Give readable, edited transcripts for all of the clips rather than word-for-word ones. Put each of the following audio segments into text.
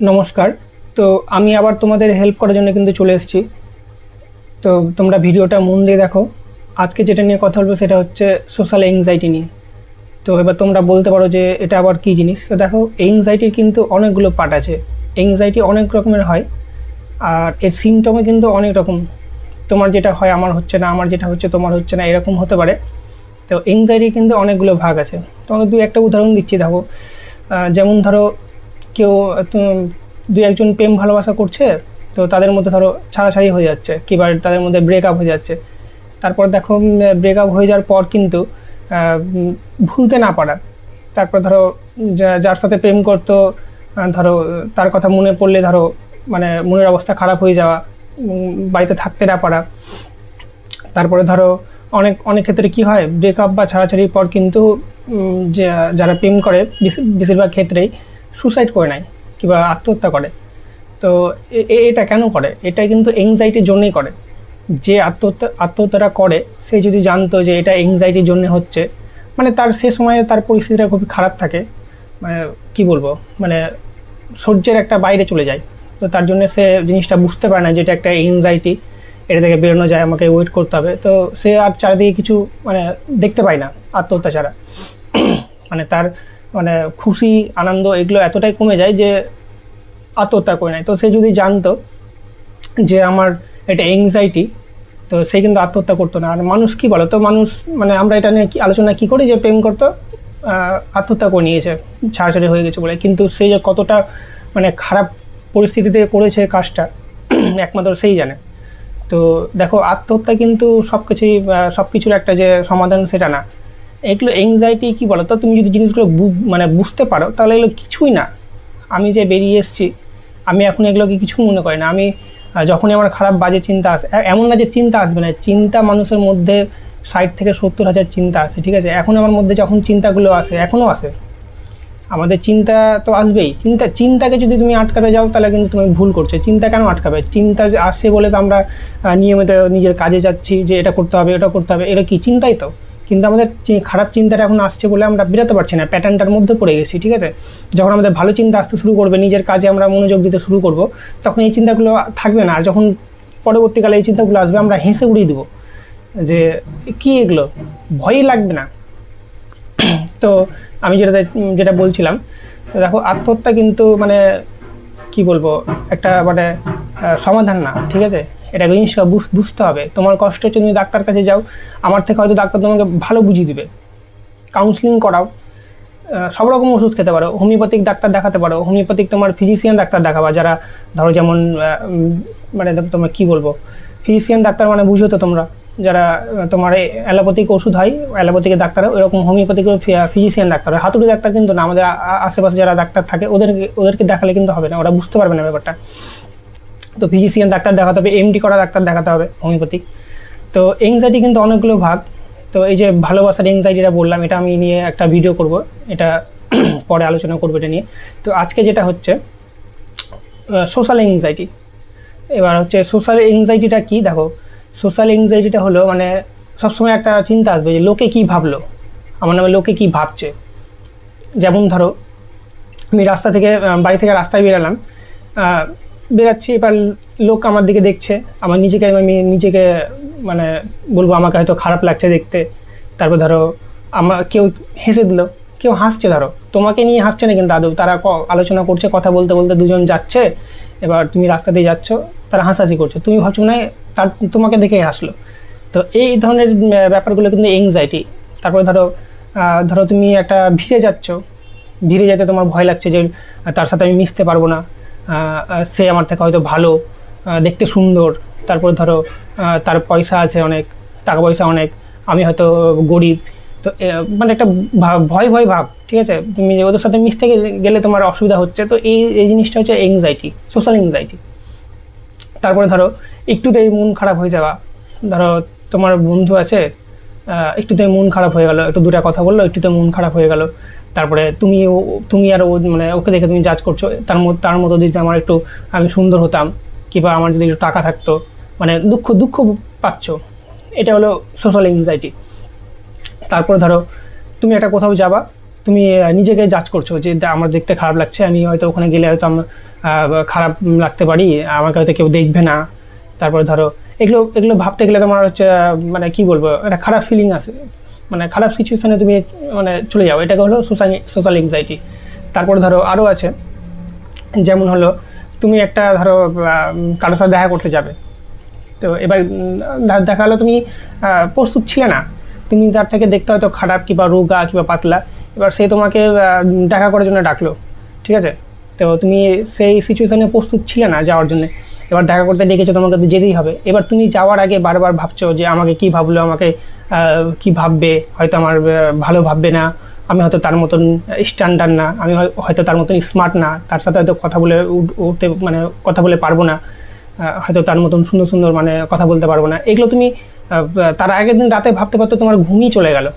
নমস্কার। তো আমি আবার তোমাদের হেল্প করার জন্য কিন্তু চলে এসেছি। তো তোমরা ভিডিওটা মন দিয়ে দেখো। আজকে যেটা নিয়ে কথা বলবো সেটা হচ্ছে সোশ্যাল এংজাইটি নিয়ে। তো এবার তোমরা বলতে পারো যে এটা আবার কী জিনিস। তো দেখো, এংজাইটির কিন্তু অনেকগুলো পার্ট আছে। এংজাইটি অনেক রকমের হয়, আর এর সিমটমে কিন্তু অনেক রকম। তোমার যেটা হয় আমার হচ্ছে না, আমার যেটা হচ্ছে তোমার হচ্ছে না, এরকম হতে পারে। তো এংজাইটির কিন্তু অনেকগুলো ভাগ আছে। তোমাকে দুই একটা উদাহরণ দিচ্ছি, দেখো। যেমন ধরো, কেউ দুই একজন প্রেম ভালোবাসা করছে, তো তাদের মধ্যে ধরো ছাড়াছাড়ি হয়ে যাচ্ছে, কিংবা তাদের মধ্যে ব্রেকআপ হয়ে যাচ্ছে। তারপর দেখো, ব্রেকআপ হয়ে যাওয়ার পর কিন্তু ভুলতে না পারা। তারপর ধরো, যার সাথে প্রেম করতো, ধরো তার কথা মনে পড়লে ধরো মানে মনের অবস্থা খারাপ হয়ে যাওয়া, বাড়িতে থাকতে না পারা। তারপরে ধরো, অনেক অনেক ক্ষেত্রে কি হয়, ব্রেকআপ বা ছাড়াছাড়ির পর কিন্তু যারা প্রেম করে বেশিরভাগ ক্ষেত্রেই সুসাইড করে নেয় কিংবা আত্মহত্যা করে। তো এটা কেন করে? এটা কিন্তু এংজাইটির জন্যই করে। যে আত্মহত্যাটা করে, সে যদি জানতো যে এটা এংজাইটির জন্য হচ্ছে, মানে তার সে সময়ে তার পরিস্থিতিটা খুবই খারাপ থাকে, মানে কি বলবো, মানে সহ্যের একটা বাইরে চলে যায়। তো তার জন্য সে জিনিসটা বুঝতে পারে না যে এটা একটা এংজাইটি, এটা থেকে বেরোনো যায়, আমাকে ওয়েট করতে হবে। তো সে আর চারিদিকে কিছু মানে দেখতে পায় না আত্মহত্যা ছাড়া। মানে তার মানে খুশি আনন্দ এগুলো এতটাই কমে যায় যে আত্মহত্যা করে নেয়। তো সে যদি জানতো যে আমার এটা এংজাইটি, তো সে কিন্তু আত্মহত্যা করতো না। আর মানুষ কি বলো তো, মানুষ মানে আমরা এটা নিয়ে আলোচনা কি করি যে প্রেম করতো, আত্মহত্যা করে নিয়েছে, ছাড়াছাড়ি হয়ে গেছে বলে। কিন্তু সে যে কতটা মানে খারাপ পরিস্থিতিতে করেছে কাজটা, একমাত্র সেই জানে। তো দেখো, আত্মহত্যা কিন্তু সব কিছুর একটা যে সমাধান সেটা না। এগুলো এংজাইটি কি বলো তো, তুমি যদি জিনিসগুলো মানে বুঝতে পারো, তাহলে এগুলো কিছুই না। আমি যে বেরিয়ে এসেছি, আমি এখন এগুলোকে কিছু মনে করি না। আমি যখনই আমার খারাপ বাজে চিন্তা আসে, এমন না যে চিন্তা আসবে না, চিন্তা মানুষের মধ্যে 60 থেকে 70 হাজার চিন্তা আসে, ঠিক আছে? এখন আমার মধ্যে যখন চিন্তাগুলো আসে, এখনও আসে, আমাদের চিন্তা তো আসবেই। চিন্তাকে যদি তুমি আটকাতে যাও, তাহলে কিন্তু তুমি ভুল করছো। চিন্তা কেন আটকাবে? চিন্তা যে আসে বলে তো আমরা নিয়মিত নিজের কাজে যাচ্ছি, যে এটা করতে হবে, এটা করতে হবে, এটা কি চিন্তাই তো। কিন্তু আমাদের খারাপ চিন্তাটা এখন আসছে বলে আমরা বেরোতে পারছি না, প্যাটার্নটার মধ্যে পড়ে গেছি, ঠিক আছে? যখন আমাদের ভালো চিন্তা আসতে শুরু করবে, নিজের কাজে আমরা মনোযোগ দিতে শুরু করব, তখন এই চিন্তাগুলো থাকবে না। আর যখন পরবর্তীকালে এই চিন্তাগুলো আসবে, আমরা হেসে উড়িয়ে দেবো যে কি এগুলো, ভয়ই লাগবে না। তো আমি যেটা বলছিলাম, দেখো, আত্মহত্যা কিন্তু মানে কি বলবো, একটা মানে সমাধান না, ঠিক আছে? এটা জিনিসটা বুঝতে হবে। তোমার কষ্ট হচ্ছে, তুমি ডাক্তার কাছে যাও, আমার থেকে হয়তো ডাক্তার তোমাকে ভালো বুঝিয়ে দিবে। কাউন্সিলিং করাও, সব রকম ওষুধ খেতে পারো, হোমিওপ্যাথিক ডাক্তার দেখাতে পারো। হোমিওপ্যাথিক তোমার ফিজিশিয়ান ডাক্তার দেখাবা, যারা ধরো যেমন মানে তোমার কি বলবো, ফিজিশিয়ান ডাক্তার মানে বুঝো তো তোমরা, যারা তোমার অ্যালোপ্যাথিক ওষুধ হয়, অ্যালোপ্যাথিক ডাক্তার, ওরকম হোমিওপ্যাথিক ফিজিশিয়ান ডাক্তার হয়। হাতুড়ি ডাক্তার কিন্তু না, আমাদের আশেপাশে যারা ডাক্তার থাকে ওদেরকে দেখালে কিন্তু হবে না, ওরা বুঝতে পারবে না ব্যাপারটা। তো ফিজিশিয়ান ডাক্তার দেখাতে হবে, এমডি করা ডাক্তার দেখাতে হবে হোমিওপ্যাথিক। তো এংজাইটি কিন্তু অনেকগুলো ভাগ। তো এই যে ভালোবাসার এংজাইটিটা বললাম, এটা আমি নিয়ে একটা ভিডিও করব, এটা পরে আলোচনা করবো এটা নিয়ে। তো আজকে যেটা হচ্ছে সোশ্যাল এংজাইটি। এবার হচ্ছে সোশ্যাল এংজাইটিটা কি, দেখো। সোশ্যাল এংজাইটিটা হলো মানে সবসময় একটা চিন্তা আসবে যে লোকে কি ভাবলো, আমার নামে লোকে কি ভাবছে। যেমন ধরো, আমি বাড়ি থেকে রাস্তায় বেরাচ্ছি, এবার লোক আমার দিকে দেখছে, আমি নিজেকে মানে বলবো আমাকে হয়তো খারাপ লাগছে দেখতে। তারপর ধরো, কেউ হেসে দিল, কেউ হাসছে, ধরো তোমাকে নিয়ে হাসছে না, কিন্তু আদৌ তারা আলোচনা করছে, কথা বলতে বলতে দুজন যাচ্ছে, এবার তুমি রাস্তা দিয়ে যাচ্ছ, তারা হাসাহাসি করছো, তুমি ভাবছো না তার তোমাকে দেখেই হাসলো। তো এই ধরনের ব্যাপারগুলো কিন্তু এংজাইটি। তারপরে ধরো তুমি একটা ভিড়ে যেতে তোমার ভয় লাগছে যে তার সাথে আমি মিশতে পারবো না, সে আমার থেকে হয়তো ভালো, দেখতে সুন্দর, তারপরে ধরো তার পয়সা আছে অনেক, টাকা পয়সা অনেক, আমি হয়তো গরিব। তো মানে একটা ভয় ভয় ভাব, ঠিক আছে? তুমি ওদের সাথে মিশতে গেলে তোমার অসুবিধা হচ্ছে। তো এই জিনিসটা হচ্ছে এংজাইটি, সোশ্যাল এংজাইটি। তারপরে ধরো, একটুতেই মন খারাপ হয়ে যাওয়া। ধরো তোমার বন্ধু আছে, একটুতে মন খারাপ হয়ে গেল, একটু দুটা কথা বললো, একটুতে মন খারাপ হয়ে গেল। তারপরে তুমি আর ও মানে ওকে দেখে তুমি জাজ করছো, তার মতো যদি আমি সুন্দর হতাম, কিংবা আমার যদি একটু টাকা থাকতো, মানে দুঃখ পাচ্ছ। এটা হলো সোশ্যাল এংজাইটি। তারপরে ধরো, তুমি একটা কোথাও যাবা, তুমি নিজেকে জাজ করছো যে আমার দেখতে খারাপ লাগছে, আমি হয়তো ওখানে গেলে হয়তো খারাপ লাগতে পারি, আমাকে হয়তো কেউ দেখবে না। তারপরে ধরো এগুলো এগুলো ভাবতে গেলে তোমার হচ্ছে মানে কি বলবো, একটা খারাপ ফিলিং আছে, মানে খারাপ সিচুয়েশনে তুমি মানে চলে যাও, এটাকে হলো সোশ্যাল এংজাইটি। তারপরে ধরো আরও আছে, যেমন হলো তুমি একটা ধরো কারোর সাথে দেখা করতে যাবে, তো এবার দেখা হলো তুমি প্রস্তুত ছিলে না, তুমি যার থেকে দেখতে হয়তো খারাপ কিংবা রোগা কিংবা পাতলা, এবার সে তোমাকে দেখা করার জন্য ডাকলো, ঠিক আছে, তো তুমি সেই সিচুয়েশানে প্রস্তুত ছিলে না যাওয়ার জন্য, এবার দেখা করতে ডেকেছো, তোমাকে তো যেতেই হবে। এবার তুমি যাওয়ার আগে বারবার ভাবছো যে আমাকে কি ভাবলো, আমাকে কি ভাববে, হয়তো আমার ভালো ভাববে না, আমি হয়তো তার মতন স্ট্যান্ডার্ড না, আমি হয়তো তার মতন স্মার্ট না, তার সাথে হয়তো কথা বলে উঠতে মানে কথা বলে পারবো না, হয়তো তার মতন সুন্দর সুন্দর মানে কথা বলতে পারবো না। এগুলো তুমি তার আগের দিন রাতে ভাবতে ভাবতে তোমার ঘুমই চলে গেল,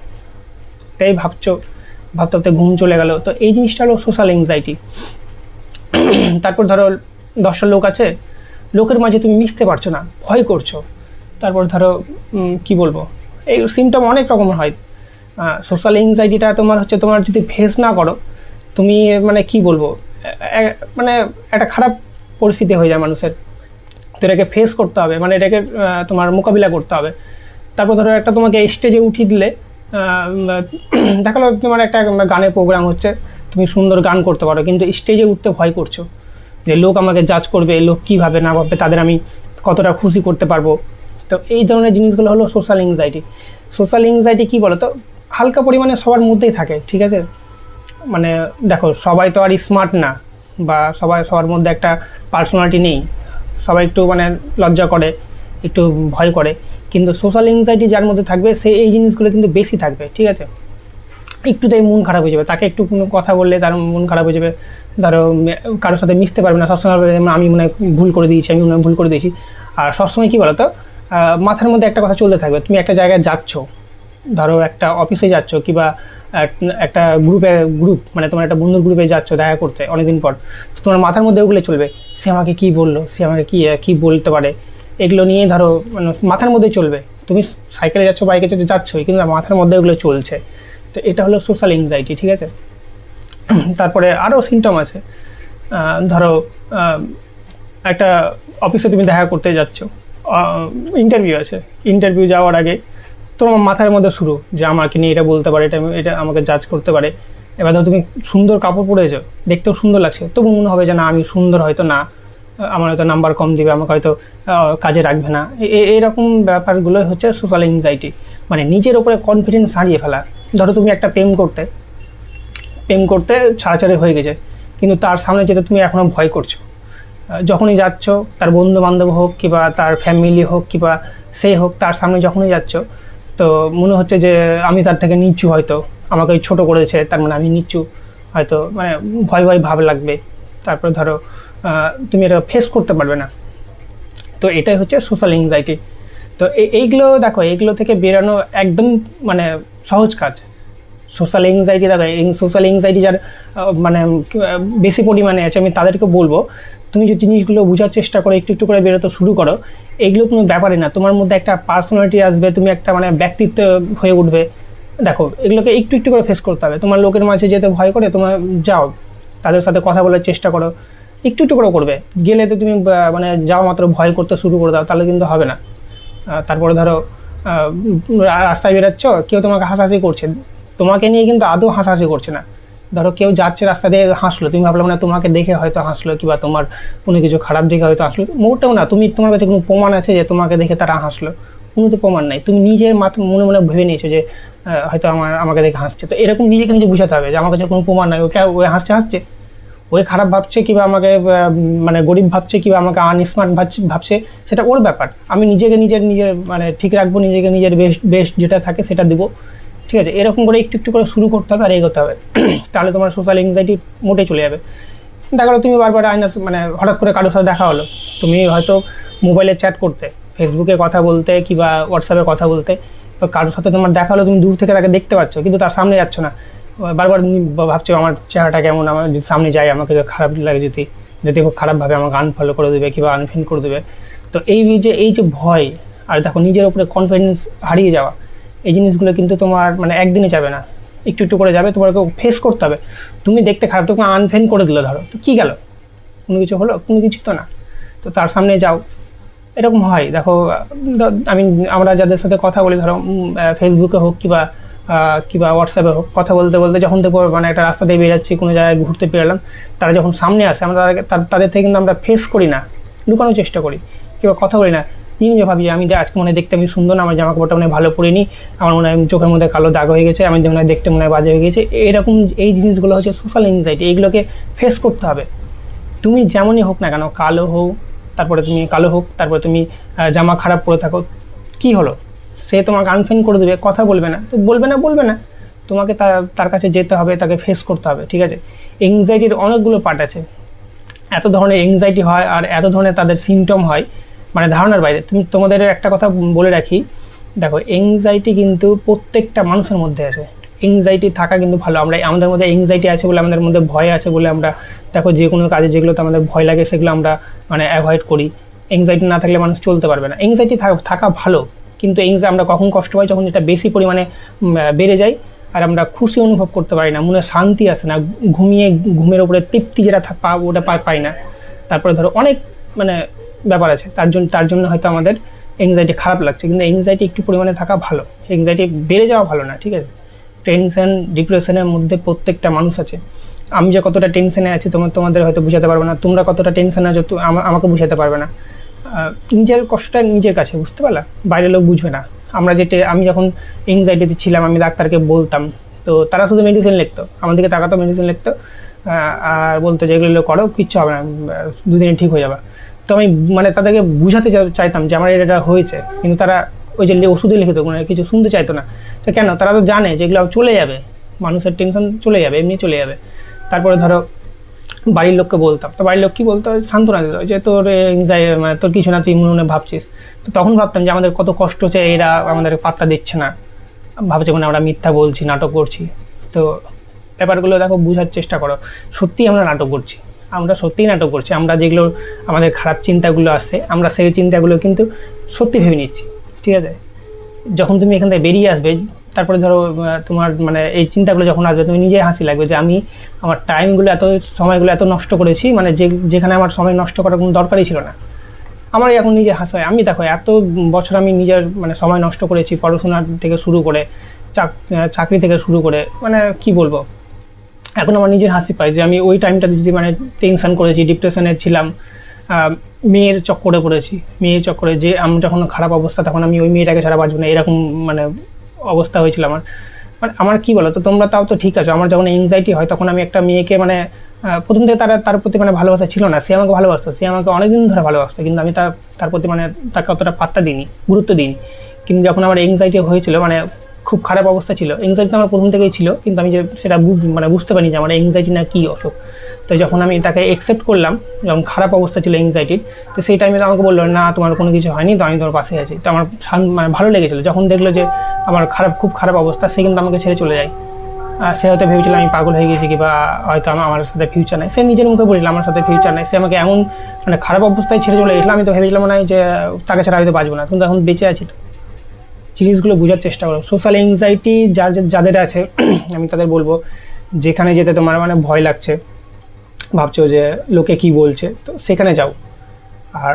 এটাই ভাবতে ভাবতে ঘুম চলে গেল। তো এই জিনিসটা হলো সোশ্যাল এংজাইটি। তারপর ধরো 10টা লোক আছে, লোকের মাঝে তুমি মিশতে পারছো না, ভয় করছো। তারপর ধরো কি বলবো, এই সিমটম অনেক রকমের হয়। সোশ্যাল এংজাইটিটা তোমার হচ্ছে, তোমার যদি ফেস না করো তুমি মানে কি বলবো, মানে একটা খারাপ পরিস্থিতি হয়ে যায় মানুষের, তো এটাকে ফেস করতে হবে, মানে এটাকে তোমার মোকাবিলা করতে হবে। তারপর ধরো একটা তোমাকে স্টেজে উঠিয়ে দিলে, দেখালো তোমার একটা গানের প্রোগ্রাম হচ্ছে, তুমি সুন্দর গান করতে পারো, কিন্তু স্টেজে উঠতে ভয় করছো যে লোক আমাকে জাজ করবে, লোক কী ভাবে না ভাববে, তাদের আমি কতটা খুশি করতে পারবো। তো এই ধরনের জিনিসগুলো হলো সোশ্যাল এংজাইটি। সোশ্যাল এংজাইটি কী বলো তো, হালকা পরিমাণে সবার মধ্যেই থাকে, ঠিক আছে, মানে দেখো সবাই তো আর স্মার্ট না, বা সবার মধ্যে একটা পার্সোনালিটি নেই, সবাই একটু মানে লজ্জা করে, একটু ভয় করে, কিন্তু সোশ্যাল এংজাইটি যার মধ্যে থাকবে সে এই জিনিসগুলো কিন্তু বেশি থাকবে, ঠিক আছে। একটুতেই মন খারাপ হয়ে যাবে, তাকে একটু কোনো কথা বললে তার মন খারাপ হয়ে যাবে, ধরো কারোর সাথে মিশতে পারবে না, সবসময় আমি মনে হয় ভুল করে দিয়েছি, আমি মনে হয় ভুল করে দিয়েছি। আর সবসময় কী বলো তো, মাথার মধ্যে একটা কথা চলতে থাকবে, তুমি একটা জায়গায় যাচ্ছ, ধরো একটা অফিসে যাচ্ছ কিংবা একটা গ্রুপ মানে তোমার একটা বন্ধুর গ্রুপে যাচ্ছ দেখা করতে অনেকদিন পর, তোমার মাথার মধ্যে ওগুলো চলবে, সে আমাকে কী বললো, সে আমাকে কী বলতে পারে, এগুলো নিয়ে ধরো মানে মাথার মধ্যে চলবে। তুমি সাইকেলে যাচ্ছ, বাইকে যাচ্ছই, কিন্তু মাথার মধ্যে ওগুলো চলছে। তো এটা হলো সোশ্যাল এংজাইটি, ঠিক আছে। তারপরে আরও সিমটম আছে, ধরো একটা অফিসে তুমি দেখা করতে যাচ্ছ, ইন্টারভিউ আছে, ইন্টারভিউ যাওয়ার আগে তোমার মাথার মধ্যে শুরু যে আমাকে নিয়ে এটা বলতে পারে, এটা আমাকে জাজ করতে পারে। এবার ধরো তুমি সুন্দর কাপড় পরেছো, দেখতেও সুন্দর লাগছে, তবু মনে হবে যে না আমি সুন্দর হয়তো না, আমার হয়তো নাম্বার কম দিবে, আমাকে হয়তো কাজে রাখবে না। এইরকম ব্যাপারগুলো হচ্ছে সোশ্যাল এংজাইটি, মানে নিজের ওপরে কনফিডেন্স হারিয়ে ফেলা। ধরো তুমি একটা প্রেম করতে ছাড়াছাড়ি হয়ে গেছে, কিন্তু তার সামনে যেতে তুমি এখনও ভয় করছো, যখনই যাচ্ছ তার বন্ধু বান্ধব হোক কিংবা তার ফ্যামিলি হোক কিংবা সেই হোক, তার সামনে যখনই যাচ্ছ তো মনে হচ্ছে যে আমি তার থেকে নিচু, হয়তো আমাকে ছোটো করেছে, তার মানে আমি নিচু, হয়তো মানে ভয় ভাব লাগবে। তারপরে ধরো তুমি এটা ফেস করতে পারবে না। তো এটাই হচ্ছে সোশ্যাল এংজাইটি। তো এইগুলো দেখো, এইগুলো থেকে বেরোনো একদম মানে সহজ কাজ। সোশ্যাল এংজাইটি দেখো, সোশ্যাল এংজাইটি যার মানে বেশি পরিমাণে আছে, আমি তাদেরকে বলবো তুমি যে জিনিসগুলো বোঝার চেষ্টা করো, একটু একটু করে বেরোতে শুরু করো, এইগুলো কোনো ব্যাপারই না, তোমার মধ্যে একটা পার্সোনালিটি আসবে, তুমি একটা মানে ব্যক্তিত্ব হয়ে উঠবে। দেখো এগুলোকে একটু একটু করে ফেস করতে হবে। তোমার লোকের মাঝে যেতে ভয় করে, তোমার যাও, তাদের সাথে কথা বলার চেষ্টা করো, একটু একটু করে করবে। গেলে তো তুমি মানে যাও মাত্র ভয় করতে শুরু করে দাও, তাহলে কিন্তু হবে না। তারপরে ধরো রাস্তায় বেরোচ্ছ, কেউ তোমাকে হাসাহাসি করছে, তোমাকে নিয়ে কিন্তু আদৌ হাসাহাসি করছে না। ধরো কেউ যাচ্ছে রাস্তা দিয়ে হাসলো, তুমি ভাবলাম না তোমাকে দেখে হয়তো হাসলো কিংবা তোমার কোনো কিছু খারাপ দেখে হয়তো হাসলো, মোটেও না। তোমার কাছে কোনো প্রমাণ আছে যে তোমাকে দেখে তারা হাসলো? কোনো তো প্রমাণ নাই। তুমি নিজের মনে মনে ভেবে নিয়েছো যে হয়তো আমাকে দেখে হাসছে। তো এরকম নিজেকে নিজে বোঝাতে হবে যে আমার কাছে কোনো প্রমাণ নাই, ওই হাসছে, ওই খারাপ ভাবছে কিংবা আমাকে মানে গরিব ভাবছে কিংবা আমাকে আনস্মার্ট ভাবছে, সেটা ওর ব্যাপার। আমি নিজেকে নিজের মানে ঠিক রাখবো, নিজেকে নিজের বেস্ট যেটা থাকে সেটা দেবো, ঠিক আছে। এরকম করে একটু একটু করে শুরু করতে হবে আর এগোতে হবে, তাহলে তোমার সোশ্যাল এংজাইটি মোটে চলে যাবে। দেখা গেলো তুমি বারবার মানে হঠাৎ করে কারোর সাথে দেখা হলো, তুমি হয়তো মোবাইলে চ্যাট করতে, ফেসবুকে কথা বলতে কিংবা হোয়াটসঅ্যাপে কথা বলতে, কারোর সাথে তোমার দেখা হলো, তুমি দূর থেকে তাকে দেখতে পাচ্ছ কিন্তু তার সামনে যাচ্ছ না, বারবার ভাবছো আমার চেহারাটা কেমন, আমার যদি সামনে যাই আমাকে খারাপ লাগে, যদি খুব খারাপভাবে আমাকে আনফলো করে দেবে কিংবা আনফ্রেন্ড করে দেবে। তো এই যে ভয় আর দেখো নিজের উপরে কনফিডেন্স হারিয়ে যাওয়া, এই জিনিসগুলো কিন্তু তোমার মানে একদিনে যাবে না, একটু একটু করে যাবে। তোমাকে ফেস করতে হবে। তুমি দেখতে খারাপ, তোমাকে আনফ্রেন্ড করে দিল, ধরো তো কী গেল, কোনো কিছু হলো, কোনো কিছু তো না। তো তার সামনে যাও, এরকম হয়। দেখো আমরা যাদের সাথে কথা বলি, ধরো ফেসবুকে হোক কিবা হোয়াটসঅ্যাপে হোক, কথা বলতে বলতে যখন দেখবো মানে একটা রাস্তা দিয়ে বেরোচ্ছি, কোনো জায়গায় ঘুরতে বেরোলাম, তারা যখন সামনে আসে আমরা তাদের থেকে কিন্তু আমরা ফেস করি না, লুকানোর চেষ্টা করি কিংবা কথা বলি না। নিজে ভাবি যে আমি আজকে মনে হয় দেখতে আমি সুন্দর না, আমার জামা কাপড়টা মনে হয় ভালো পরিনি, আমার মনে হয় চোখের মধ্যে কালো দাগ হয়ে গেছে, আমি মনে হয় দেখতে মনে হয় বাজে হয়ে গেছে। এরকম এই জিনিসগুলো হচ্ছে সোশ্যাল এনজাইটি, এইগুলোকে ফেস করতে হবে। তুমি যেমনই হোক না কেন, তারপরে তুমি জামা খারাপ পরে থাকো, কি হলো, সে তোমাকে আনফ্রেন্ড করে দেবে, কথা বলবে না, তো বলবে না, তোমাকে তার কাছে যেতে হবে, তাকে ফেস করতে হবে, ঠিক আছে। এংজাইটির অনেকগুলো পার্ট আছে, এত ধরনের এংজাইটি হয় আর এত ধরনের তাদের সিমটম হয়, মানে ধারণার বাইরে। তোমাদের একটা কথা বলে রাখি, দেখো এংজাইটি কিন্তু প্রত্যেকটা মানুষের মধ্যে আছে। এংজাইটি থাকা কিন্তু ভালো, আমাদের মধ্যে এংজাইটি আছে বলে, আমাদের মধ্যে ভয় আছে বলে আমরা দেখো যে কোনো কাজে যেগুলোতে আমাদের ভয় লাগে সেগুলো আমরা মানে অ্যাভয়েড করি। এংজাইটি না থাকলে মানুষ চলতে পারবে না। এংজাইটি থাকা ভালো, কিন্তু আমরা কখন কষ্ট পাই, যখন এটা বেশি পরিমাণে বেড়ে যায় আর আমরা খুশি অনুভব করতে পারি না, মনে শান্তি আসে না, ঘুমের উপরে তৃপ্তি যেটা ওটা পাই না। তারপরে ধরো অনেক মানে ব্যাপার আছে, তার জন্য হয়তো আমাদের এংজাইটি খারাপ লাগছে, কিন্তু এংজাইটি একটু পরিমাণে থাকা ভালো, এংজাইটি বেড়ে যাওয়া ভালো না, ঠিক আছে। টেনশন ডিপ্রেশনের মধ্যে প্রত্যেকটা মানুষ আছে। আমি যে কতটা টেনশনে আছি তোমাদের হয়তো বুঝাতে পারবে না, তোমরা কতটা টেনশনে আছো আমাকে বুঝাতে পারবে না। নিজের কষ্টটা নিজের কাছে, বুঝতে পারলা, বাইরের লোক বুঝবে না। আমি যখন এংজাইটিতে ছিলাম, আমি ডাক্তারকে বলতাম, তো তারা শুধু মেডিসিন লিখতো, আমাদেরকে তাকাতো, মেডিসিন লিখতো আর বলতো যে এগুলো করো, কিচ্ছু হবে না, দুদিনে ঠিক হয়ে যাবে। তো আমি মানে তাদেরকে বুঝাতে চাইতাম যে আমার এটা হয়েছে, কিন্তু তারা ওই যে ওষুধে লিখিত মানে কিছু শুনতে চাইতো না। তো কেন, তারা তো জানে যে এগুলো চলে যাবে, মানুষের টেনশন চলে যাবে, এমনি চলে যাবে। তারপরে ধরো বাড়ির লোককে বলতাম, তো বাড়ির লোক কী বলতো, সান্ত্বনা দিত যে তোর মানে তোর কিছু না, তুই মনে ভাবছিস। তো তখন ভাবতাম যে আমাদের কত কষ্ট হচ্ছে, এরা আমাদের পাত্তা দিচ্ছে না, ভাবছে মানে আমরা মিথ্যা বলছি, নাটক করছি। তো ব্যাপারগুলো দেখো, বোঝার চেষ্টা করো, সত্যিই আমরা নাটক করছি, আমরা যেগুলো আমাদের খারাপ চিন্তাগুলো আসছে, আমরা সেই চিন্তাগুলো কিন্তু সত্যি ভেবে নিচ্ছি, ঠিক আছে। যখন তুমি এখান থেকে বেরিয়ে আসবে, তারপরে ধরো তোমার মানে এই চিন্তাগুলো যখন আসবে, তুমি নিজে হাসি লাগবে যে আমি আমার সময়গুলো এত নষ্ট করেছি, মানে যেখানে আমার সময় নষ্ট করার কোনো দরকারই ছিল না। আমার এখন নিজে হাসি হয়, আমি দেখো এত বছর আমি নিজের মানে সময় নষ্ট করেছি, পড়াশোনার থেকে শুরু করে চাকরি থেকে শুরু করে, মানে কি বলবো, এখন আমার নিজের হাসি পায় যে আমি ওই টাইমটাতে যদি মানে টেনশন করেছি, ডিপ্রেশনে ছিলাম, মেয়ের চক্করে যে আমি যখন খারাপ অবস্থা, তখন আমি ওই মেয়েটাকে ছাড়া বাঁচবো না, এরকম মানে অবস্থা হয়েছিল আমার। মানে আমার কী বলো তো, তোমরা তাও তো ঠিক আছে, আমার যখন এংজাইটি হয় তখন আমি একটা মেয়েকে মানে প্রথম থেকে তার প্রতি মানে ভালোবাসা ছিল না, সে আমাকে ভালোবাসতো, সে আমাকে অনেকদিন ধরে ভালোবাসতো, কিন্তু আমি তার প্রতি মানে তাকে অতটা পাত্তা দিইনি, গুরুত্ব দিইনি। কিন্তু যখন আমার এংজাইটি হয়েছিল, মানে খুব খারাপ অবস্থা ছিল, এংজাইটি আমার প্রথম থেকেই ছিল, কিন্তু আমি যে সেটা মানে বুঝতে পারিনি যে আমার এংজাইটি না কী অসুখ। তো যখন আমি তাকে অ্যাকসেপ্ট করলাম, যখন খারাপ অবস্থা ছিল এংজাইটির, তো সেই টাইমে আমাকে বললো না তোমার কোনো কিছু হয়নি, তো আমি তোমার পাশে আছি। তো আমার মানে ভালো লেগেছিলো, যখন দেখলো যে আমার খুব খারাপ অবস্থা, সে কিন্তু আমাকে ছেড়ে চলে যায়। সে হয়তো ভেবেছিল আমি পাগল হয়ে গেছি, কিংবা হয়তো আমার সাথে ফিউচার নেই, সে নিজের মুখে বলছিল আমার সাথে ফিউচার নেই, সে আমাকে এমন মানে খারাপ অবস্থায় ছেড়ে চলে গেছিলো, আমি তো ভেবেছিলাম না যে তাকে ছাড়া হয়তো বাঁচবো না, কিন্তু এখন বেঁচে আছি। তো জিনিসগুলো বোঝার চেষ্টা করো। সোশ্যাল এংজাইটি যাদের আছে আমি তাদের বলবো, যেখানে যেতে তোমার মানে ভয় লাগছে, ভাবছো যে লোকে কি বলছে, তো সেখানে যাও। আর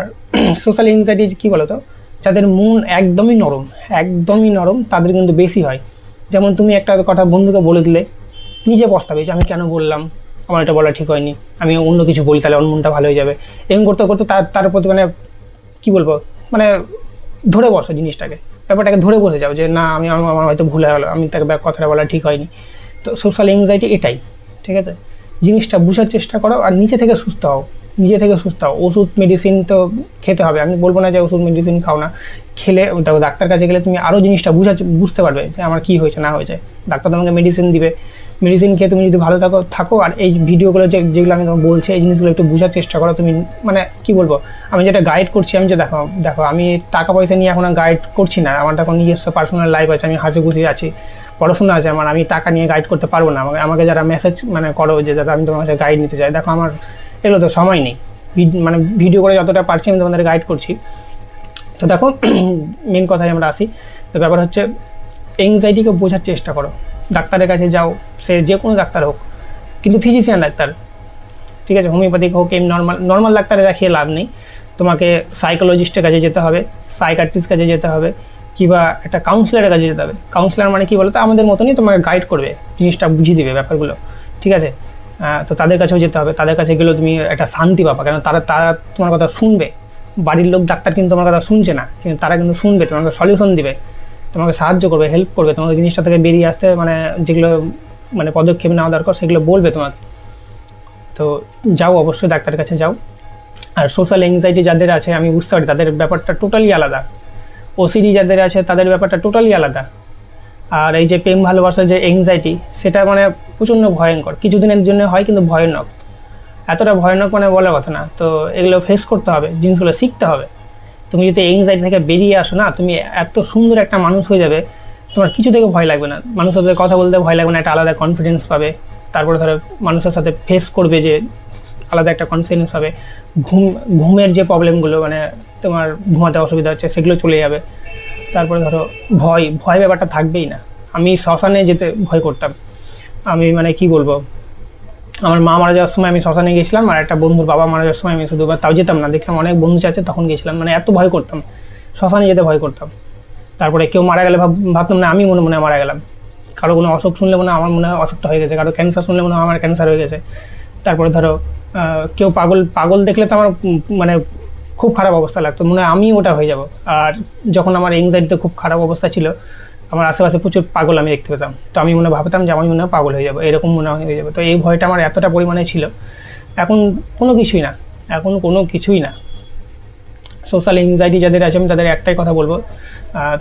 সোশ্যাল এংজাইটি কী বলো তো, যাদের মন একদমই নরম তাদের কিন্তু বেশি হয়। যেমন তুমি একটা কথা বন্ধুকে বলে দিলে, নিজে পস্তাবে যে আমি কেন বললাম, আমার এটা বলা ঠিক হয়নি, আমি অন্য কিছু বলি তাহলে ওর মনটা ভালো হয়ে যাবে। এরকম করতে করতে তার প্রতি মানে কী বলবো, মানে ধরে বসো জিনিসটাকে, ব্যাপারটাকে ধরে বসে যাও যে না আমার হয়তো ভুল হয়ে গেলো, আমি তাকে কথাটা বলা ঠিক হয়নি। তো সোশ্যাল এংজাইটি এটাই, ঠিক আছে। জিনিসটা বোঝার চেষ্টা করো আর নিজে থেকে সুস্থ হও। ওষুধ মেডিসিন তো খেতে হবে, আমি বলবো না যে ওষুধ মেডিসিন খাও না, খেলে দেখো ডাক্তার কাছে গেলে তুমি আরও জিনিসটা বুঝতে পারবে যে আমার কী হয়েছে না হয়েছে। ডাক্তার তোমাকে মেডিসিন দিবে, মেডিসিন খেয়ে তুমি যদি ভালো থাকো আর এই ভিডিওগুলো যেগুলো আমি তোমাকে বলছি, এই জিনিসগুলো একটু বোঝার চেষ্টা করো। তুমি মানে কি বলবো, আমি যেটা গাইড করছি, আমি যে দেখো আমি টাকা পয়সা নিয়ে এখন গাইড করছি না, আমার তখন নিজস্ব পার্সোনাল লাইফ আছে, আমি হাসি খুশি আছি, পড়াশোনা আছে আমার, আমি টাকা নিয়ে গাইড করতে পারবো না। আমাকে যারা মেসেজ মানে করো যে দাদা আমি তোমার কাছে গাইড নিতে চাই, দেখো আমার এগুলো তো সময় নেই, মানে ভিডিও করে যতটা পারছি আমি তোমাদের গাইড করছি। তো দেখো মেন কথায় আমরা আসি। তো ব্যাপার হচ্ছে এংজাইটিকে বোঝার চেষ্টা করো, ডাক্তারের কাছে যাও, সে যে কোনো ডাক্তার হোক, কিন্তু ফিজিশিয়ান ডাক্তার, ঠিক আছে, হোমিওপ্যাথিক হোক, এমনি নর্মাল ডাক্তারে দেখিয়ে লাভ নেই, তোমাকে সাইকোলজিস্টের কাছে যেতে হবে, সাইকাট্রিস্টের কাছে যেতে হবে, কিংবা একটা কাউন্সিলারের কাছে যেতে হবে। কাউন্সিলার মানে কী বলো তো, আমাদের মতনই তোমাকে গাইড করবে, জিনিসটা বুঝিয়ে দেবে ব্যাপারগুলো, ঠিক আছে। তো তাদের কাছেও যেতে হবে, তাদের কাছে গেলেও তুমি একটা শান্তি পাবা, কেন তারা তোমার কথা শুনবে। বাড়ির লোক ডাক্তার কিন্তু তোমার কথা শুনছে না, কিন্তু তারা কিন্তু শুনবে, তোমাকে সলিউশন দিবে, তোমাকে সাহায্য করবে, হেল্প করবে, তোমাকে জিনিসটা থেকে বেরিয়ে আসতে মানে যেগুলো মানে পদক্ষেপ নেওয়া দরকার সেগুলো বলবে তোমাকে। তো যাও, অবশ্যই ডাক্তারের কাছে যাও। আর সোশ্যাল এংজাইটি যাদের আছে আমি বুঝতে পারি, তাদের ব্যাপারটা টোটালি আলাদা। ওসিডি যাদের আছে তাদের ব্যাপারটা টোটালি আলাদা। আর এই যে প্রেম ভালোবাসার যে এংজাইটি, সেটা মানে প্রচণ্ড ভয়ঙ্কর, কিছুদিনের জন্য হয় কিন্তু ভয়ানক, এতটা ভয়ানক মানে বলার কথা না। তো এগুলো ফেস করতে হবে, জিনিসগুলো শিখতে হবে। তুমি যদি এংজাইটি থেকে বেরিয়ে আসো না, তুমি এত সুন্দর একটা মানুষ হয়ে যাবে, তোমার কিছু থেকে ভয় লাগবে না, মানুষের সাথে কথা বলতে ভয় লাগবে না, একটা আলাদা কনফিডেন্স পাবে। তারপরে ধরো মানুষের সাথে ফেস করবে, যে আলাদা একটা কনফিডেন্স পাবে। ঘুমের যে প্রবলেমগুলো মানে তোমার ঘুমাতে অসুবিধা হচ্ছে সেগুলো চলে যাবে। তারপরে ধরো ভয় ব্যাপারটা থাকবেই না। আমি শ্মশানে যেতে ভয় করতাম, আমি মানে কি বলবো, আমার মা মারা যাওয়ার সময় আমি শ্মশানে গেছিলাম, আর একটা বন্ধুর বাবা মারা যাওয়ার সময় আমি শুধুবার তাও যেতাম না, দেখলাম অনেক বন্ধু আছে তখন গেছিলাম, মানে এত ভয় করতাম, শ্মশানে যেতে ভয় করতাম। তারপরে কেউ মারা গেলে ভাবতাম না আমি মনে মনে মারা গেলাম, কারো কোনো অসুখ শুনলে মনে আমার মনে হয় অসুখটা হয়ে গেছে, কারো ক্যান্সার শুনলে মনে হয় আমার ক্যান্সার হয়ে গেছে। তারপরে ধরো কেউ পাগল দেখলে তো আমার মানে খুব খারাপ অবস্থা লাগতো, মনে হয় আমি ওটা হয়ে যাব। আর যখন আমার এংজাইটিতে খুব খারাপ অবস্থা ছিল, আমার আশেপাশে প্রচুর পাগল আমি দেখতে পেতাম, তো আমি ভাবতাম যে আমি মনে হয় পাগল হয়ে যাবো, এরকম মনে হয়ে যাবে। তো এই ভয়টা আমার এতটা পরিমাণে ছিল। এখন কোনো কিছুই না। সোশ্যাল এংজাইটি যাদের আছে আমি তাদের একটাই কথা বলবো,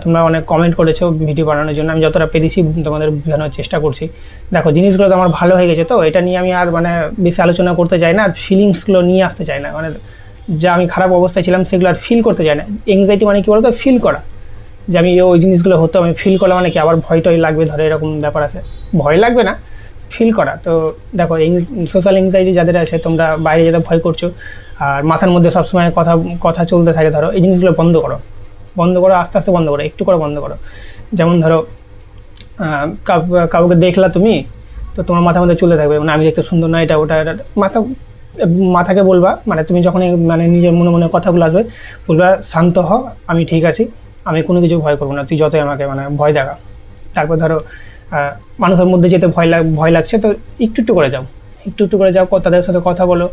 তোমরা অনেক কমেন্ট করেছো ভিডিও বানানোর জন্য, আমি যতটা পেরেছি তোমাদের বোঝানোর চেষ্টা করছি। দেখো, জিনিসগুলো তো আমার ভালো হয়ে গেছে, তো এটা নিয়ে আমি আর মানে বেশি আলোচনা করতে চাই না, আর ফিলিংসগুলো নিয়ে আসতে চাই না, মানে যা আমি খারাপ অবস্থায় ছিলাম সেগুলো আর ফিল করতে চাই না। এংজাইটি মানে কী বলতো, ফিল করা, যে আমি ওই জিনিসগুলো হতো আমি ফিল করলাম, মানে কি আবার ভয়টই লাগবে, ধরো এরকম ব্যাপার আছে, ভয় লাগবে না, ফিল করা। তো দেখো, সোশ্যাল এংজাইটি যাদের আছে, তোমরা বাইরে যেতে ভয় করছো আর মাথার মধ্যে সবসময় কথা চলতে থাকে, ধরো এই জিনিসগুলো বন্ধ করো, আস্তে আস্তে বন্ধ করো, একটু করে বন্ধ করো। যেমন ধরো কাউকে দেখলা তুমি, তো তোমার মাথার মধ্যে চলতে থাকবে, মানে আমি দেখতে সুন্দর না, এটা ওটা, মাথাকে বলবা, মানে তুমি যখন মানে নিজের মনে মনে কথাগুলো আসবে বলবা, শান্ত হ, আমি ঠিক আছি, আমি কোনো কিছু ভয় করবো না, তুই যতই আমাকে মানে ভয় দেখা। তারপর ধরো মানুষের মধ্যে যেতে ভয় লাগছে, তো একটু করে যাও, তাদের সাথে কথা বলো,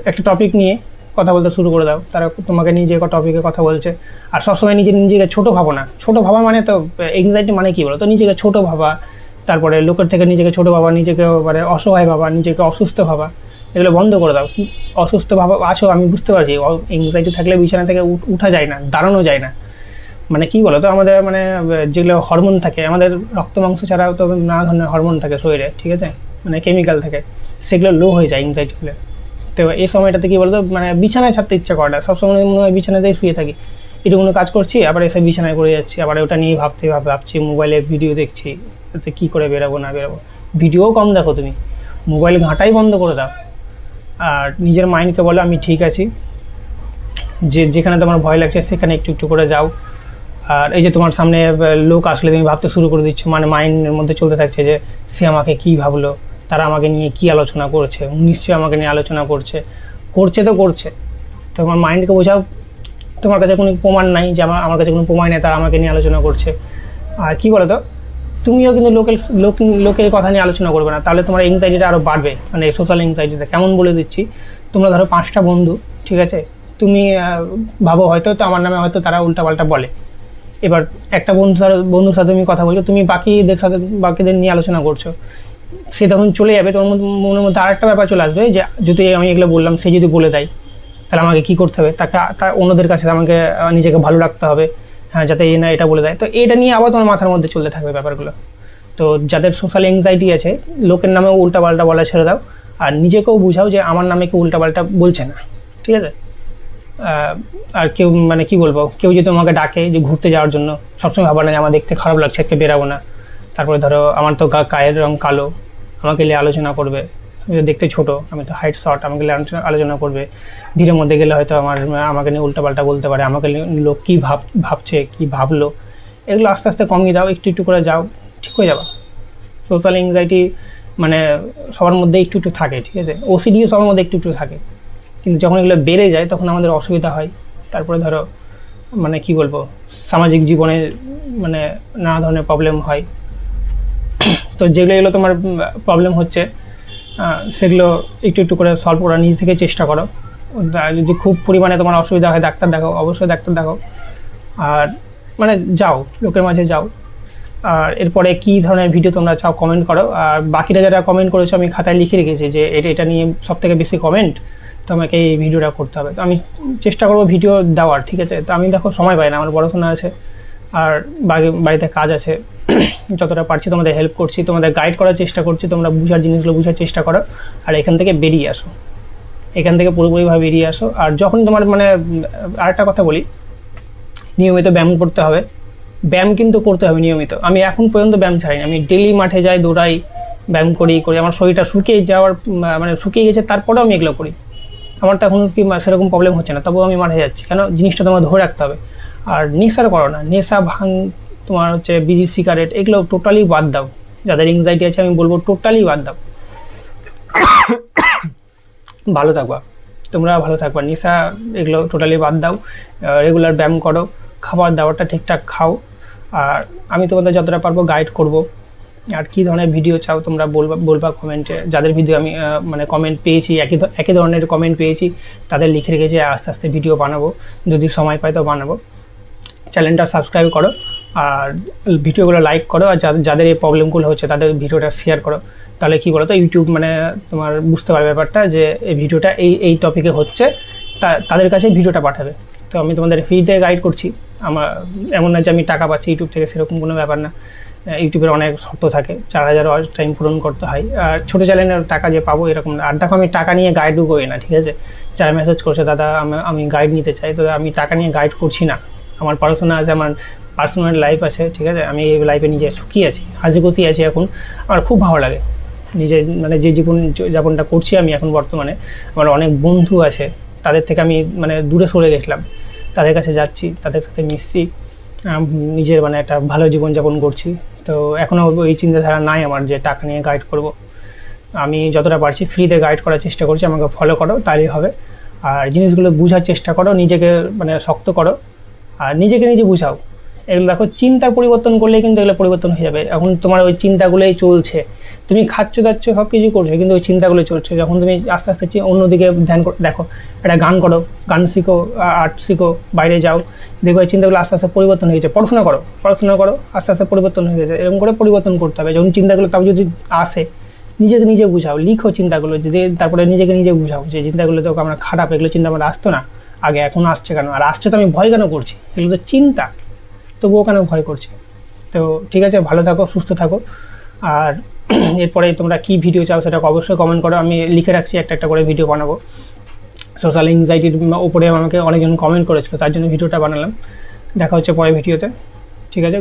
একটা টপিক নিয়ে কথা বলতে শুরু করে দাও, তারা তোমাকে নিয়ে যে টপিকে কথা বলছে। আর সবসময় নিজেকে ছোটো ভাবো না, ছোটো ভাবা মানে তো এংজাইটি মানে কী বলো তো, নিজেকে ছোটো ভাবা, তারপরে লোকের থেকে নিজেকে ছোটো ভাবা, নিজেকে মানে অসহায় ভাবা, নিজেকে অসুস্থ ভাবা, এগুলো বন্ধ করে দাও। অসুস্থ ভাবা আছো আমি বুঝতে পারছি, এংজাইটি থাকলে বিছানা থেকে উঠা যায় না, দাঁড়ানো যায় না, মানে কী বলো তো, আমাদের মানে যেগুলো হরমোন থাকে, আমাদের রক্ত মাংস ছাড়াও তো নানা ধরনের হরমোন থাকে শরীরে, ঠিক আছে, মানে কেমিক্যাল থাকে, সেগুলো লো হয়ে যায় এংজাইটি হলে। তো এই সময়টাতে কী বলতো, মানে বিছানায় ছাড়তে ইচ্ছা করে না, সবসময় মনে হয় বিছানাতেই শুয়ে থাকি, একটু কোনো কাজ করছি আবার এসে বিছানায় করে যাচ্ছি, আবার ওটা নিয়ে ভাবছি, মোবাইলে ভিডিও দেখছি, এতে কী করে বেরোবো না বেরোবো। ভিডিও কম দেখো, তুমি মোবাইল ঘাঁটাই বন্ধ করে দাও, আর নিজের মাইন্ডকে বলো আমি ঠিক আছি, যেখানে তোমার ভয় লাগছে সেখানে একটু করে যাও। আর এই যে তোমার সামনে লোক আসলে তুমি ভাবতে শুরু করে দিচ্ছ, মানে মাইন্ডের মধ্যে চলতে থাকছে যে সে আমাকে কী ভাবলো, তারা আমাকে নিয়ে কী আলোচনা করছে, নিশ্চয়ই আমাকে নিয়ে আলোচনা করছে, তোমার মাইন্ডকে বোঝাও তোমার কাছে কোনো প্রমাণ নাই, যে আমার কাছে কোনো প্রমাণ নেই তারা আমাকে নিয়ে আলোচনা করছে। আর কী বলো তো, তুমিও কিন্তু লোকের কথা নিয়ে আলোচনা করবে না, তাহলে তোমার এংজাইটিটা আরও বাড়বে, মানে সোশ্যাল এংজাইটিটা। কেমন বলে দিচ্ছি, তোমরা ধরো 5টা বন্ধু, ঠিক আছে, তুমি ভাবো হয়তো তো আমার নামে হয়তো তারা উল্টাপাল্টা বলে, এবার একটা বন্ধুর সাথে তুমি কথা বলছো, তুমি বাকিদের নিয়ে আলোচনা করছো, সে তখন চলে যাবে, তোমার মনের মধ্যে আরেকটা ব্যাপার চলে আসবে যে যদি আমি এগুলো বললাম, সে যদি বলে দেয় তাহলে আমাকে কী করতে হবে, অন্যদের কাছে আমাকে নিজেকে ভালো রাখতে হবে, হ্যাঁ, যাতে এটা বলে দেয়। তো এটা নিয়ে আবার তোমার মাথার মধ্যে চলতে থাকবে ব্যাপারগুলো। তো যাদের সোশ্যাল এংজাইটি আছে, লোকের নামেও উল্টাপাল্টা বলা ছেড়ে দাও, আর নিজেকেও বুঝাও যে আমার নামে কেউ উল্টাপাল্টা বলছে না, ঠিক আছে। আর কেউ মানে কি বলবো, কেউ যদি তোমাকে ডাকে যে ঘুরতে যাওয়ার জন্য, সবসময় ভাবা না যে আমার দেখতে খারাপ লাগছে, আজকে বেরাবো না। তারপরে ধরো আমার তো গায়ের রং কালো, আমাকে নিয়ে আলোচনা করবে, আমি তো দেখতে ছোটো, আমি তো হাইট শর্ট, আমাকে নিয়ে আলোচনা করবে। ভিড়ের মধ্যে গেলে হয়তো আমাকে নিয়ে উল্টাপাল্টা বলতে পারে, আমাকে লোক কী ভাবছে, কী ভাবলো, এগুলো আস্তে আস্তে কমিয়ে দাও, একটু করে যাও, ঠিক হয়ে যাবা। সোশ্যাল এংজাইটি মানে সবার মধ্যে একটু একটু থাকে, ঠিক আছে, ওসিডিও সবার মধ্যে একটু একটু থাকে, কিন্তু যখন এগুলো বেড়ে যায় তখন আমাদের অসুবিধা হয়। তারপরে ধরো মানে কি বলবো, সামাজিক জীবনে মানে নানা ধরনের প্রবলেম হয়। তো এগুলো তোমার প্রবলেম হচ্ছে সেগুলো একটু একটু করে সলভ করা নিজে থেকে চেষ্টা করো। যদি খুব পরিমাণে তোমার অসুবিধা হয় ডাক্তার দেখাও, অবশ্যই ডাক্তার দেখাও। আর মানে যাও, লোকের মাঝে যাও। আর এরপরে কী ধরনের ভিডিও তোমরা চাও কমেন্ট করো। আর বাকিরা যারা কমেন্ট করেছো আমি খাতায় লিখে রেখেছি যে এটা নিয়ে সবথেকে বেশি কমেন্ট, তো আমাকে এই ভিডিওটা করতে হবে। তো আমি চেষ্টা করবো ভিডিও দেওয়ার, ঠিক আছে। তো আমি দেখো সময় পাই না, আমার পড়াশোনা আছে আর বাড়িতে কাজ আছে। যতটা পারছি তোমাদের হেল্প করছি, তোমাদের গাইড করার চেষ্টা করছি, তোমরা বুঝার জিনিসগুলো বুঝার চেষ্টা করো। আর এখান থেকে বেরিয়ে আসো, এখান থেকে পুরোপুরিভাবে বেরিয়ে আসো। আর যখন তোমার মানে আরেকটা কথা বলি, নিয়মিত ব্যায়াম করতে হবে। ব্যায়াম কিন্তু করতে হবে নিয়মিত। আমি এখন পর্যন্ত ব্যায়াম ছাড়িনি, আমি ডেলি মাঠে যাই, দৌড়াই, ব্যায়াম করি আমার শরীরটা শুকিয়ে যাওয়ার মানে শুকিয়ে গেছে, তারপরেও আমি এগুলো করি। আমার তো এখন কি সেরকম প্রবলেম হচ্ছে না, তবুও আমি মাঠে যাচ্ছি। কেন? জিনিসটা তোমার ধরে রাখতে হবে। আর নেশার করো না, নেশা ভাঙ তোমার হচ্ছে বিড়ি সিগারেট এগুলো টোটালি বাদ দাও। যাদের এংজাইটি আছে আমি বলবো টোটালি বাদ দাও। ভালো থাকবা, তোমরা ভালো থাকবা। নেশা এগুলো টোটালি বাদ দাও, রেগুলার ব্যায়াম করো, খাবার দাবারটা ঠিকঠাক খাও। আর আমি তোমাদের যতটা পারবো গাইড করব। আর কী ধরনের ভিডিও চাও তোমরা বলবা কমেন্টে। যাদের ভিডিও আমি মানে কমেন্ট পেয়েছি, একই ধরনের কমেন্ট পেয়েছি, তাদের লিখে রেখেছি। আস্তে আস্তে ভিডিও বানাবো, যদি সময় পাই তো বানাবো। চ্যানেলটা সাবস্ক্রাইব করো আর ভিডিওগুলো লাইক করো। আর যাদের এই প্রবলেমগুলো হচ্ছে তাদের ভিডিওটা শেয়ার করো। তাহলে কী বলো তো, ইউটিউব মানে তোমার বুঝতে পারবে ব্যাপারটা যে এই ভিডিওটা এই টপিকে হচ্ছে, তাদের কাছে ভিডিওটা পাঠাবে। তো আমি তোমাদের ফ্রিতে গাইড করছি। আমার এমন না যে আমি টাকা পাচ্ছি ইউটিউব থেকে, সেরকম কোনো ব্যাপার না। ইউটিউবের অনেক শর্ত থাকে, 4000 ওয়াচ টাইম পূরণ করতে হয়। আর ছোটো চ্যানেলের টাকা যে পাবো এরকম না। আর দেখো আমি টাকা নিয়ে গাইডও করি না, ঠিক আছে। যারা মেসেজ করছে দাদা আমি গাইড নিতে চাই, তো আমি টাকা নিয়ে গাইড করছি না। আমার পড়াশোনা আছে, আমার পার্সোনাল লাইফ আছে, ঠিক আছে। আমি এই লাইফে নিজে সুখী আছি, হাসিখুশি আছি এখন। আমার খুব ভালো লাগে নিজে মানে যে জীবনটা করছি আমি এখন বর্তমানে। আমার অনেক বন্ধু আছে, তাদের থেকে আমি মানে দূরে সরে গেছিলাম, তাদের কাছে যাচ্ছি, তাদের সাথে মিশছি, নিজের মানে একটা ভালো জীবনযাপন করছি। তো এখনও ওই চিন্তাধারা নাই আমার যে টাকা নিয়ে গাইড করব। আমি যতটা পারছি ফ্রিতে গাইড করার চেষ্টা করছি, আমাকে ফলো করো তাহলেই হবে। আর জিনিসগুলো বোঝার চেষ্টা করো, নিজেকে মানে শক্ত করো আর নিজেকে নিজে বুঝাও। এগুলো দেখো, চিন্তার পরিবর্তন করলেই কিন্তু এগুলো পরিবর্তন হয়ে যাবে। এখন তোমার ওই চিন্তাগুলোই চলছে, তুমি খাচ্ছ দাচ্ছ সব কিছু করছো, কিন্তু ওই চিন্তাগুলো চলছে। যখন তুমি আস্তে আস্তে অন্যদিকে ধ্যান দেখো, একটা গান করো, গান শিখো, আর্ট শিখো, বাইরে যাও, দেখো এই চিন্তাগুলো আস্তে আস্তে পরিবর্তন হয়ে গেছে। পড়াশোনা করো, আস্তে আস্তে পরিবর্তন হয়ে গেছে। এরকম করে পরিবর্তন করতে হবে। যখন চিন্তাগুলো তাও যদি আসে, নিজেকে নিজে বুঝাও, লিখো চিন্তাগুলো, যদি তারপরে নিজেকে নিজে বুঝাও যে চিন্তাগুলো তো আমার খারাপ, এগুলো চিন্তা আমার আসতো না আগে, এখন আসছে কেন? আর আসছে তো আমি ভয় কেন করছি? এগুলো তো চিন্তা, তবুও কেন ভয় করছি? তো ঠিক আছে, ভালো থাকো, সুস্থ থাকো। আর এরপরে তোমরা কী ভিডিও চাও সেটা অবশ্যই কমেন্ট করো, আমি লিখে রাখছি, একটা একটা করে ভিডিও বানাবো। সোশ্যাল এংজাইটির উপরে আমাকে অনেকজন কমেন্ট করেছিল, তার জন্য ভিডিওটা বানালাম। দেখা হচ্ছে পরের ভিডিওতে, ঠিক আছে।